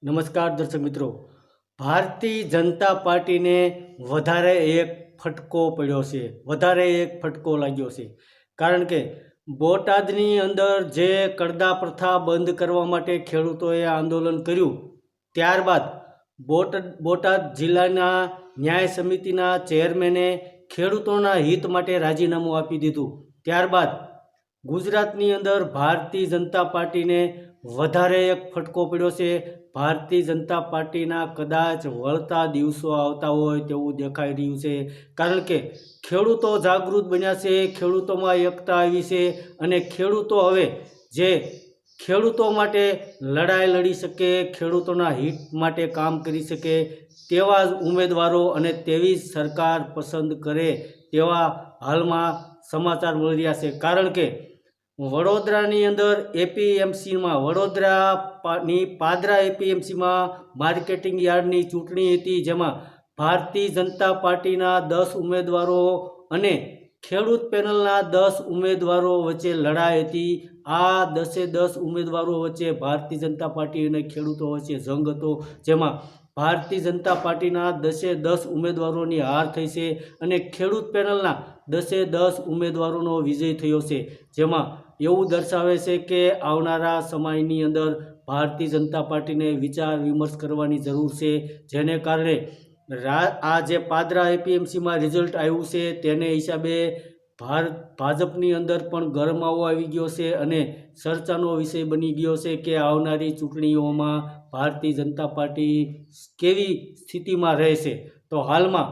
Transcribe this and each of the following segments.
નમસ્કાર દર્શક મિત્રો, ભારતીય જનતા પાર્ટીને વધારે એક ફટકો પડ્યો છે, વધારે એક ફટકો લાગ્યો છે. કારણ કે બોટાદની અંદર જે કરદા પ્રથા બંધ કરવા માટે ખેડૂતોએ આંદોલન કર્યું, ત્યારબાદ બોટાદ જિલ્લાના ન્યાય સમિતિના ચેરમેને ખેડૂતોના હિત માટે રાજીનામું આપી દીધું. ત્યારબાદ ગુજરાતની અંદર ભારતીય જનતા પાર્ટીને વધારે એક ફટકો પડ્યો છે. ભારતીય જનતા પાર્ટીના કદાચ વળતા દિવસો આવતા હોય તેવું દેખાઈ રહ્યું છે. કારણ કે ખેડૂતો જાગૃત બન્યા છે, ખેડૂતોમાં એકતા આવી છે અને ખેડૂતો હવે જે ખેડૂતો માટે લડાઈ લડી શકે, ખેડૂતોના હિત માટે કામ કરી શકે તેવા જ ઉમેદવારો અને તેવી જ સરકાર પસંદ કરે તેવા હાલમાં સમાચાર મળી રહ્યા છે. કારણ કે વડોદરાની અંદર એપીએમસીમાં વડોદરાની પાદરા એપીએમસીમાં માર્કેટિંગ યાર્ડની ચૂંટણી હતી, જેમાં ભારતીય જનતા પાર્ટીના 10 ઉમેદવારો અને ખેડૂત પેનલના 10 ઉમેદવારો વચ્ચે લડાઈ હતી. આ 10 ઉમેદવારો વચ્ચે ભારતીય જનતા પાર્ટી અને ખેડૂતો વચ્ચે જંગ હતો, જેમાં ભારતીય જનતા પાર્ટીના 10 ઉમેદવારોની હાર થઈ છે અને ખેડૂત પેનલના 10 ઉમેદવારોનો વિજય થયો છે. જેમાં એવું દર્શાવે છે કે આવનારા સમયની અંદર ભારતીય જનતા પાર્ટીને વિચાર વિમર્શ કરવાની જરૂર છે, જેને કારણે આ જે પાદરા એપીએમસીમાં રિઝલ્ટ આવ્યું છે તેને હિસાબે ભાજપની અંદર પણ ગરમાવો આવી ગયો છે અને ચર્ચાનો વિષય બની ગયો છે કે આવનારી ચૂંટણીઓમાં ભારતીય જનતા પાર્ટી કેવી સ્થિતિમાં રહેશે. તો હાલમાં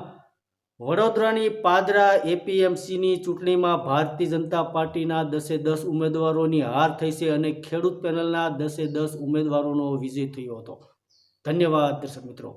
વડોદરાની પાદરા એપીએમસીની ચૂંટણીમાં ભારતીય જનતા પાર્ટીના 10 ઉમેદવારોની હાર થઈ છે અને ખેડૂત પેનલના 10 ઉમેદવારોનો વિજય થયો હતો. ધન્યવાદ દર્શક મિત્રો.